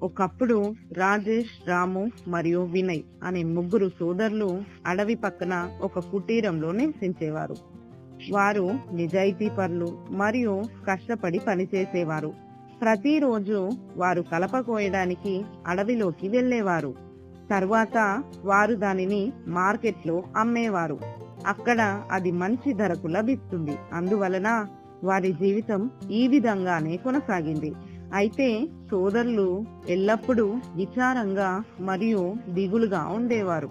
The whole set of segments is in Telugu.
ఒకప్పుడు రాజేష్, రాము మరియు వినయ్ అనే ముగ్గురు సోదరులు అడవి పక్కన ఒక కుటీరంలో నివసించేవారు. వారు నిజాయితీ పరులు మరియు కష్టపడి పనిచేసేవారు. ప్రతిరోజు వారు కలప కోయడానికి అడవిలోకి వెళ్ళేవారు. తర్వాత వారు దానిని మార్కెట్లో అమ్మేవారు. అక్కడ అది మంచి ధరకు లభిస్తుంది. అందువలన వారి జీవితం ఈ విధంగానే కొనసాగింది. అయితే సోదరులు ఎల్లప్పుడూ విచారంగా మరియు దిగులుగా ఉండేవారు.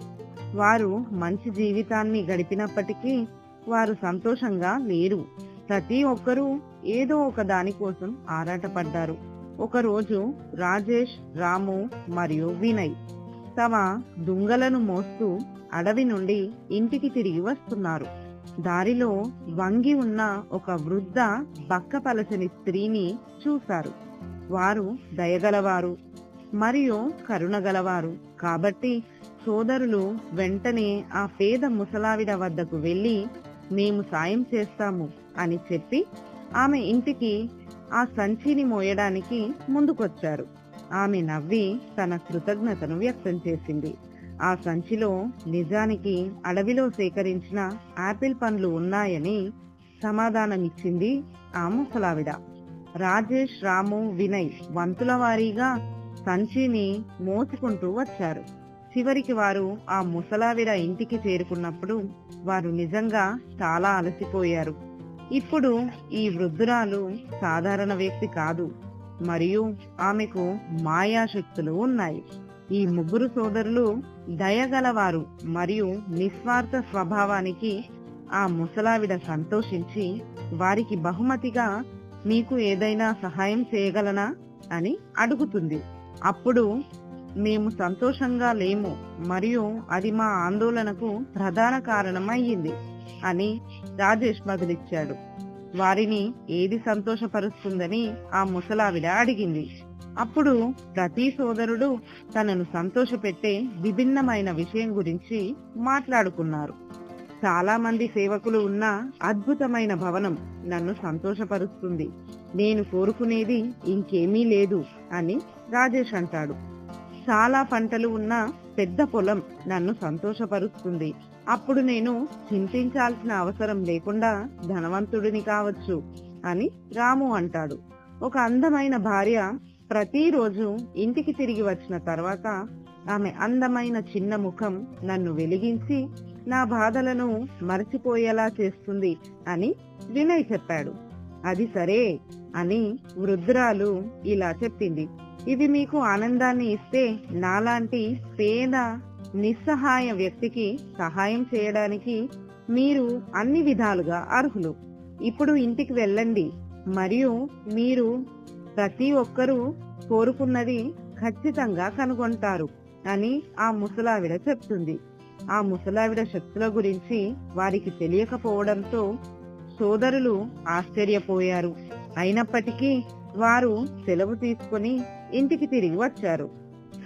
వారు మంచి జీవితాన్ని గడిపినప్పటికీ వారు సంతోషంగా లేరు. ప్రతి ఒక్కరూ ఏదో ఒక దాని కోసం ఆరాటపడ్డారు. ఒకరోజు రాజేష్, రాము మరియు వినయ్ తమ దుంగలను మోస్తూ అడవి నుండి ఇంటికి తిరిగి వస్తున్నారు. దారిలో వంగి ఉన్న ఒక వృద్ధ బక్కపలచని స్త్రీని చూశారు. వారు దయగలవారు మరియు కరుణగలవారు కాబట్టి సోదరులు వెంటనే ఆ పేద ముసలావిడ వద్దకు వెళ్లి, మేము సాయం చేస్తాము అని చెప్పి ఆమె ఇంటికి ఆ సంచిని మోయడానికి ముందుకొచ్చారు. ఆమె నవ్వి తన కృతజ్ఞతను వ్యక్తం చేసింది. ఆ సంచిలో నిజానికి అడవిలో సేకరించిన ఆపిల్ పండ్లు ఉన్నాయని సమాధానమిచ్చింది ఆ ముసలావిడ. రాజేష్, రాము, వినయ్ వంతుల వారీగా సంచిని మోసుకుంటూ వచ్చారు. చివరికి వారు ఆ ముసలావిడ ఇంటికి చేరుకున్నప్పుడు వారు నిజంగా చాలా అలసిపోయారు. ఇప్పుడు ఈ వృద్ధురాలు సాధారణ వ్యక్తి కాదు మరియు ఆమెకు మాయాశక్తులు ఉన్నాయి. ఈ ముగ్గురు సోదరులు దయగలవారు మరియు నిస్వార్థ స్వభావానికి ఆ ముసలావిడ సంతోషించి వారికి బహుమతిగా మీకు ఏదైనా సహాయం చేయగలనా అని అడుగుతుంది. అప్పుడు మేము సంతోషంగా లేము మరియు అది మా ఆందోళనకు ప్రధాన కారణం అయ్యింది అని రాజేష్ బదులిచ్చాడు. వారిని ఏది సంతోషపరుస్తుందని ఆ ముసలావిడ అడిగింది. అప్పుడు ప్రతి సోదరుడు తనను సంతోషపెట్టే విభిన్నమైన విషయం గురించి మాట్లాడుకున్నారు. చాలా మంది సేవకులు ఉన్న అద్భుతమైన భవనం నన్ను సంతోషపరుస్తుంది. నేను కోరుకునేది ఇంకేమీ లేదు అని రాజేష్ అంటాడు. చాలా పంటలు ఉన్న పెద్ద పొలం నన్ను సంతోషపరుస్తుంది. అప్పుడు నేను చింతించాల్సిన అవసరం లేకుండా ధనవంతుడిని కావచ్చు అని రాము అంటాడు. ఒక అందమైన భార్య ప్రతిరోజు ఇంటికి తిరిగి వచ్చిన తర్వాత ఆమె అందమైన చిన్న ముఖం నన్ను వెలిగించి నా బాధలను మరచిపోయేలా చేస్తుంది అని వినయ్ చెప్పాడు. అది సరే అని వృద్ధురాలు ఇలా చెప్పింది. ఇవి మీకు ఆనందాన్ని ఇస్తే నాలాంటి పేద నిస్సహాయ వ్యక్తికి సహాయం చేయడానికి మీరు అన్ని విధాలుగా అర్హులు. ఇప్పుడు ఇంటికి వెళ్ళండి మరియు మీరు ప్రతి ఒక్కరూ కోరుకున్నది ఖచ్చితంగా కనుగొంటారు అని ఆ ముసలావిడ చెప్తుంది. ఆ ముసలావిడ శక్తుల గురించి వారికి తెలియకపోవడంతో సోదరులు ఆశ్చర్యపోయారు. అయినప్పటికీ వారు సెలవు తీసుకుని ఇంటికి తిరిగి వచ్చారు.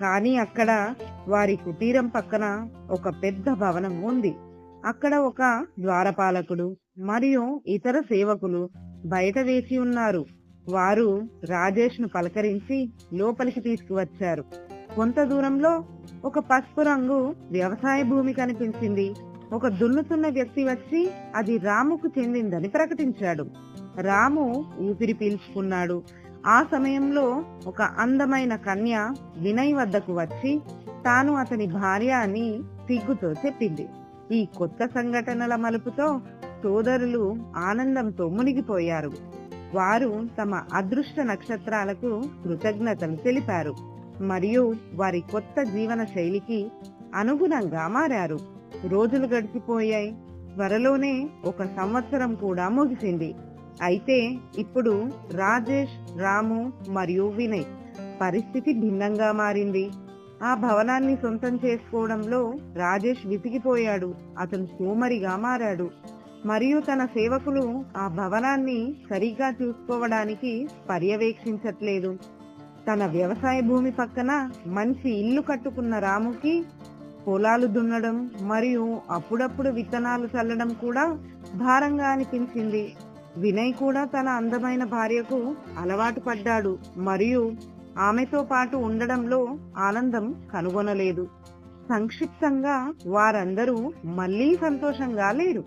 కానీ అక్కడ వారి కుటీరం పక్కన ఒక పెద్ద భవనం ఉంది. అక్కడ ఒక ద్వారపాలకుడు మరియు ఇతర సేవకులు బయట వేచి ఉన్నారు. వారు రాజేష్ ను పలకరించి లోపలికి తీసుకువచ్చారు. కొంత దూరంలో ఒక పసుపు రంగు వ్యవసాయ భూమి కనిపించింది. ఒక దున్నుతున్న వ్యక్తి వచ్చి అది రాముకు చెందిందని ప్రకటించాడు. రాము ఊపిరి పీల్చుకున్నాడు. ఆ సమయంలో ఒక అందమైన కన్య వినయ్ వద్దకు వచ్చి తాను అతని భార్య అని సిగ్గుతో చెప్పింది. ఈ కొత్త సంఘటనల మలుపుతో సోదరులు ఆనందంతో మునిగిపోయారు. వారు తమ అదృష్ట నక్షత్రాలకు కృతజ్ఞతలు తెలిపారు మరియు వారి కొత్త జీవన శైలికి అనుగుణంగా మారారు. రోజులు గడిచిపోయాయి. త్వరలోనే ఒక సంవత్సరం కూడా ముగిసింది. అయితే ఇప్పుడు రాజేష్, రాము మరియు వినయ్ పరిస్థితి భిన్నంగా మారింది. ఆ భవనాన్ని సొంతం చేసుకోవడంలో రాజేష్ విసిగిపోయాడు. అతను సోమరిగా మారాడు మరియు తన సేవకులు ఆ భవనాన్ని సరిగ్గా చూసుకోవడానికి పర్యవేక్షించట్లేదు. తన వ్యవసాయ భూమి పక్కన మంచి ఇల్లు కట్టుకున్న రాముకి పొలాలు దున్నడం మరియు అప్పుడప్పుడు విత్తనాలు చల్లడం కూడా భారంగా అనిపించింది. వినయ్ కూడా తన అందమైన భార్యకు అలవాటు పడ్డాడు మరియు ఆమెతో పాటు ఉండడంలో ఆనందం కనుగొనలేదు. సంక్షిప్తంగా వారందరూ మళ్ళీ సంతోషంగా లేరు.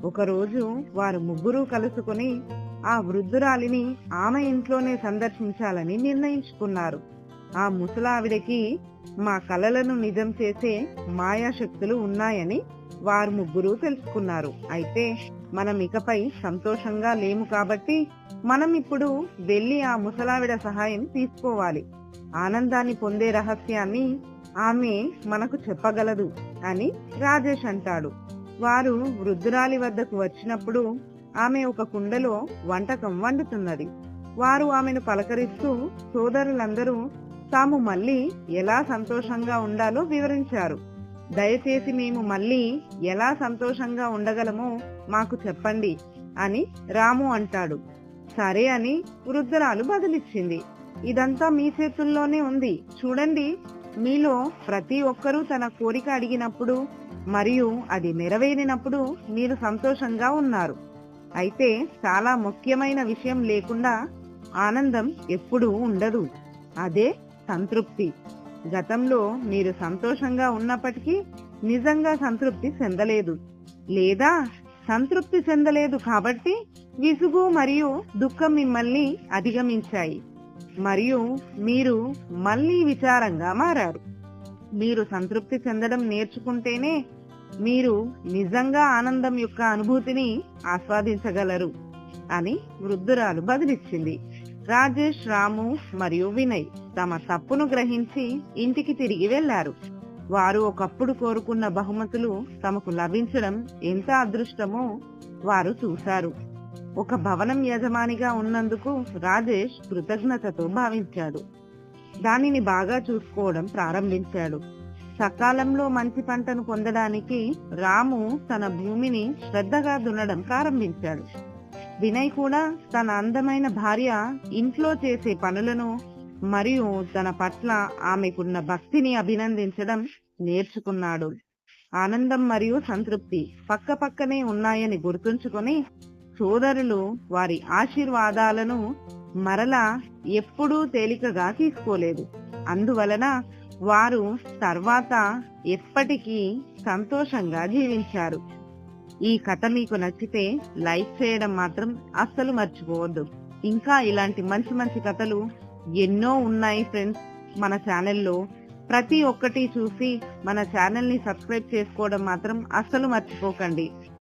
ఒకరోజు వారు ముగ్గురు కలుసుకుని ఆ వృద్ధురాలిని ఆమె ఇంట్లోనే సందర్శించాలని నిర్ణయించుకున్నారు. ఆ ముసలావిడకి మా కలలను నిజం చేసే మాయాశక్తులు ఉన్నాయని వారు ముగ్గురు తెలుసుకున్నారు. అయితే మనం ఇకపై సంతోషంగా లేము కాబట్టి మనం ఇప్పుడు వెళ్లి ఆ ముసలావిడ సహాయం తీసుకోవాలి. ఆనందాన్ని పొందే రహస్యాన్ని ఆమె మనకు చెప్పగలదు అని రాజేష్ అంటాడు. వారు వృద్ధురాలి వద్దకు వచ్చినప్పుడు ఆమె ఒక కుండలో వంటకం వండుతున్నది. వారు ఆమెను పలకరిస్తూ సోదరులందరూ తాము మళ్ళీ ఎలా సంతోషంగా ఉండాలో వివరించారు. దయచేసి మేము మళ్ళీ ఎలా సంతోషంగా ఉండగలమో మాకు చెప్పండి అని రాము అంటాడు. సరే అని వృద్ధురాలు బదులిచ్చింది. ఇదంతా మీ చేతుల్లోనే ఉంది. చూడండి, మీలో ప్రతి ఒక్కరూ తన కోరిక అడిగినప్పుడు మరియు అది నెరవేరినప్పుడు మీరు సంతోషంగా ఉన్నారు. అయితే చాలా ముఖ్యమైన విషయం లేకుండా ఆనందం ఎప్పుడూ ఉండదు. అదే సంతృప్తి. గతంలో మీరు సంతోషంగా ఉన్నప్పటికీ నిజంగా సంతృప్తి చెందలేదు, లేదా సంతృప్తి చెందలేదు కాబట్టి విసుగు మరియు దుఃఖం మిమ్మల్ని అధిగమించాయి మరియు మీరు మళ్ళీ విచారంగా మారారు. మీరు సంతృప్తి చెందడం నేర్చుకుంటేనే మీరు నిజంగా ఆనందం యొక్క అనుభూతిని ఆస్వాదించగలరు అని వృద్ధురాలు బదులిచ్చింది. రాజేష్, రాము మరియు వినయ్ తమ తప్పును గ్రహించి ఇంటికి తిరిగి వెళ్లారు. వారు ఒకప్పుడు కోరుకున్న బహుమతులు తమకు లభించడం ఎంత అదృష్టమో వారు చూశారు. ఒక భవనం యజమానిగా ఉన్నందుకు రాజేష్ కృతజ్ఞతతో భావించాడు. దానిని బాగా చూసుకోవడం ప్రారంభించాడు. సకాలంలో మంచి పంటను పొందడానికి రాము తన భూమిని శ్రద్ధగా దున్నడం ప్రారంభించాడు. వినయ్ కూడా తన అందమైన భార్య ఇంట్లో చేసే పనులను మరియు తన పట్ల ఆమెకున్న భక్తిని అభినందించడం నేర్చుకున్నాడు. ఆనందం మరియు సంతృప్తి పక్కపక్కనే ఉన్నాయని గుర్తుంచుకొని సోదరులు వారి ఆశీర్వాదాలను మరలా ఎప్పుడూ తేలికగా తీసుకోలేదు. అందువలన వారు తర్వాత ఎప్పటికీ సంతోషంగా జీవించారు. ఈ కథ మీకు నచ్చితే లైక్ చేయడం మాత్రం అస్సలు మర్చిపోవద్దు. ఇంకా ఇలాంటి మంచి మంచి కథలు ఎన్నో ఉన్నాయి ఫ్రెండ్స్ మన ఛానల్లో. ప్రతి ఒక్కటి చూసి మన ఛానల్ ని సబ్స్క్రైబ్ చేసుకోవడం మాత్రం అస్సలు మర్చిపోకండి.